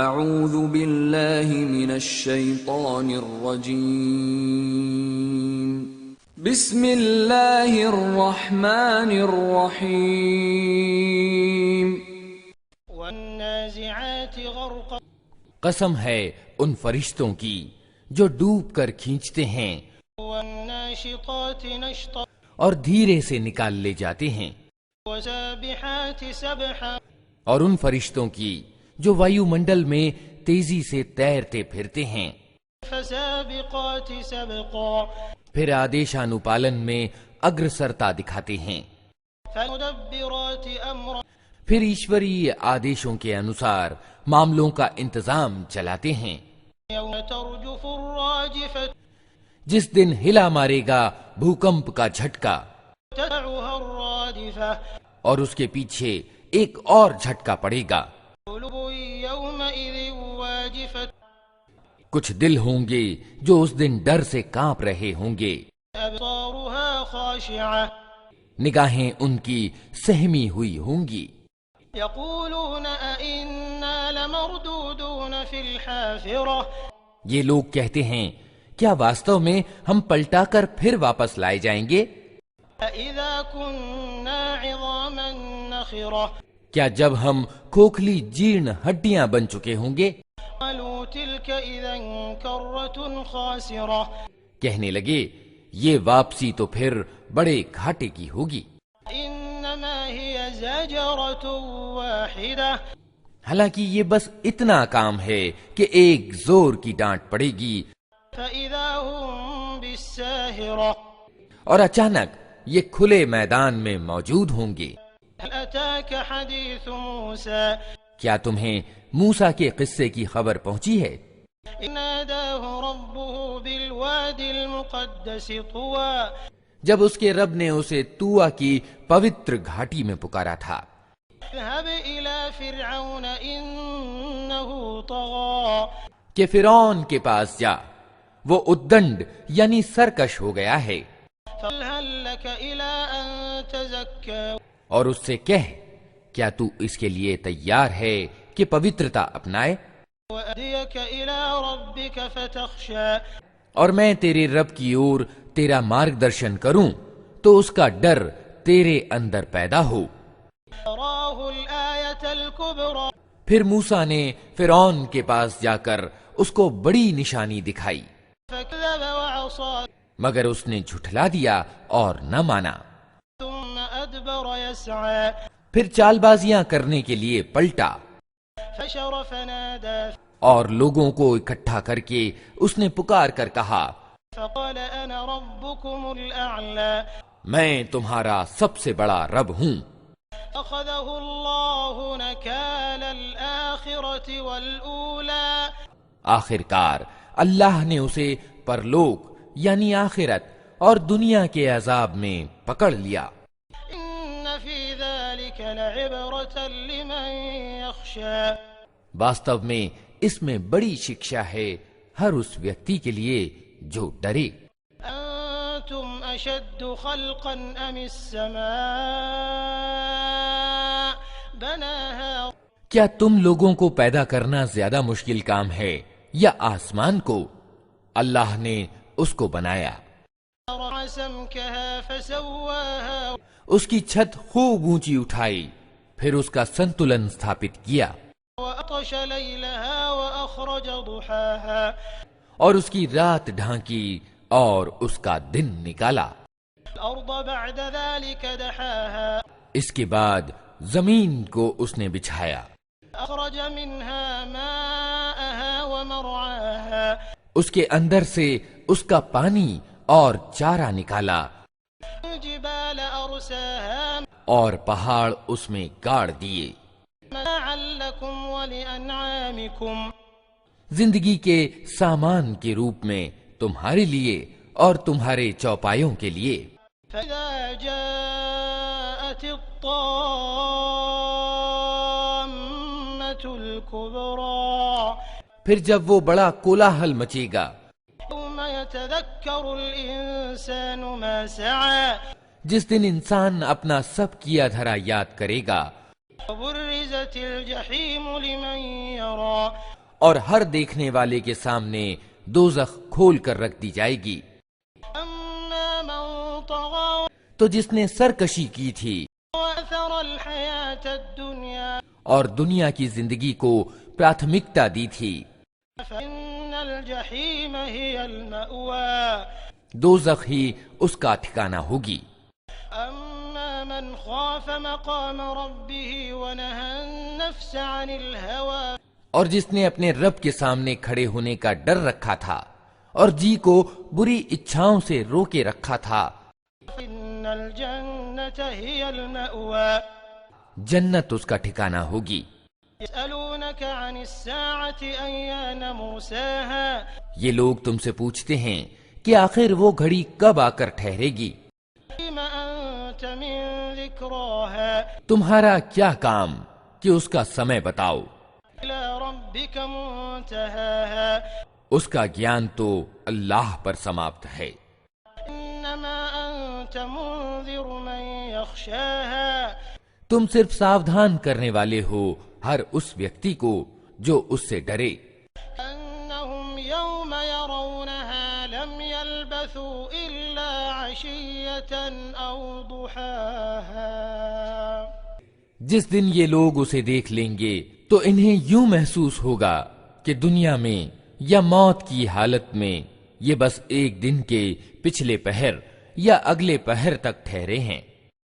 اعوذ باللہ من الشیطان الرجیم بسم اللہ الرحمن الرحیم والنازعات غرقا قسم ہے ان فرشتوں کی جو ڈوب کر کھینچتے ہیں والناشطات نشطا اور دھیرے سے نکال لے جاتے ہیں، وسابحات سبحا اور ان فرشتوں کی جو وایو منڈل میں تیزی سے تیرتے پھرتے ہیں، فسابقات سبقا پھر آدیشانوپالن میں اگرسرتا دکھاتے ہیں، فمدبرات امرا پھر ایشوری آدیشوں کے انوسار معاملوں کا انتظام چلاتے ہیں۔ یوم ترجف الراجفة جس دن ہلا مارے گا بھوکمپ کا جھٹکا، تدعها الرادفة اور اس کے پیچھے ایک اور جھٹکا پڑے گا۔ قلوب يومئذ واجفة کچھ دل ہوں گے جو اس دن ڈر سے کانپ رہے ہوں گے، أبصارها خاشعة نگاہیں ان کی سہمی ہوئی ہوں گی۔ يقولون أئنا لمردودون في الحافرة یہ لوگ کہتے ہیں کیا واستو میں ہم پلٹا کر پھر واپس لائے جائیں گے؟ أإذا كنا عظاما نخرة کیا جب ہم کھوکھلی جیرن ہڈیاں بن چکے ہوں گے؟ قالوا تلك إذا كرة خاسرة کہنے لگے یہ واپسی تو پھر بڑے گھاٹے کی ہوگی۔ إنما هي زجرة واحدة حالانکہ یہ بس اتنا کام ہے کہ ایک زور کی ڈانٹ پڑے گی فإذا هم بالساهرة اور اچانک یہ کھلے میدان میں موجود ہوں گے۔ هل أتاك حديث موسى کیا تمہیں موسیٰ کے قصے کی خبر پہنچی ہے؟ إذ ناداه ربه بالوادي المقدس طوى جب اس کے رب نے اسے طوٰ کی پوتر گھاٹی میں پکارا تھا، اذهب إلى فرعون إنه طغى کہ فرعون کے پاس جا، وہ ادنڈ یعنی سرکش ہو گیا ہے، فهل لك إلى أن تزكى اور اس سے کہہ کیا تو اس کے لیے تیار ہے کہ پوترتا اپنائے؟ وأهديك إلى ربك فتخشى اور میں تیرے رب کی اور تیرا مارگ درشن کروں تو اس کا ڈر تیرے اندر پیدا ہو۔ راه الآية الكبرى پھر موسیٰ نے فرعون کے پاس جا کر اس کو بڑی نشانی دکھائی، فكذب وعصى مگر اس نے جھٹلا دیا اور نہ مانا، ثم أدبر يسعى پھر چال بازیاں کرنے کے لیے پلٹا فحشر فنادى اور لوگوں کو اکٹھا کر کے اس نے پکار کر کہا فقال أنا ربكم الأعلى میں تمہارا سب سے بڑا رب ہوں۔ أخذه الله نكال الآخرة والأولى آخر کار اللہ نے اسے پرلوک یعنی آخرت اور دنیا کے عذاب میں پکڑ لیا۔ إن في ذلك لعبرة لمن يخشى واستو میں اس میں بڑی شکشا ہے ہر اس ویکتی کے لیے جو ڈرے۔ أنتم أشد خلقا أم السماء بناها کیا تم لوگوں کو پیدا کرنا زیادہ مشکل کام ہے یا آسمان کو؟ اللہ نے اس کو بنایا، رفع سمكها فسواها اس کی چھت خوب اونچی اٹھائی، پھر اس کا سنتلن ستھاپت کیا، وأطش ليلها وأخرج ضحاها اور اس کی رات ڈھانکی اور اس کا دن نکالا۔ الأرض بعد ذلك دحاها اس کے بعد زمین کو اس نے بچھایا، أخرج منها ماءها ومرعاها اس کے اندر سے اس کا پانی اور چارہ نکالا، الجبال أرساها اور پہاڑ اس میں گاڑ دیے، متاعا لكم ولأنعامكم زندگی کے سامان کے روپ میں تمہارے لیے اور تمہارے چوپایوں کے لیے۔ فإذا جاءت الطامة الكبرى پھر جب وہ بڑا کولاہل مچے گا، يوم يتذكر الإنسان ما سعى جس دن انسان اپنا سب کیا دھرا یاد کرے گا، وبرزت الجحيم لمن يرى اور ہر دیکھنے والے کے سامنے دوزخ کھول کر رکھ دی جائے گی۔ أما من طغى تو جس نے سرکشی کی تھی وآثر الحياة الدنيا اور دنیا کی زندگی کو پراتھمکتا دی تھی، فإن الجحيم هي المأوى دوزخ ہی اس کا ٹھکانہ ہوگی۔ أما من خاف مقام ربه ونهى النفس عن الهوى اور جس نے اپنے رب کے سامنے کھڑے ہونے کا ڈر رکھا تھا اور جی کو بری اچھاؤں سے روکے رکھا تھا، فإن الجنة هي المأوى جنت اس کا ٹھکانہ ہوگی۔ يسألونك عن الساعة أيان مرساها یہ لوگ تم سے پوچھتے ہیں کہ آخر وہ گھڑی کب آ کر ٹھہرے گی، فيم أنت من ذكراها تمہارا کیا کام کہ اس کا سمے بتاؤ، إلى ربك منتهاها اس کا گیان تو اللہ پر سماپت ہے۔ إنما أنت منذر من يخشاها تم صرف ساودھان کرنے والے ہو ہر اس ویکتی کو جو اس سے ڈرے۔ أنهم يوم يرونها لم يلبثوا إلا عشية أو ضحاها جس دن یہ لوگ اسے دیکھ لیں گے تو انہیں یوں محسوس ہوگا کہ دنیا میں یا موت کی حالت میں یہ بس ایک دن کے پچھلے پہر یا اگلے پہر تک ٹھہرے ہیں۔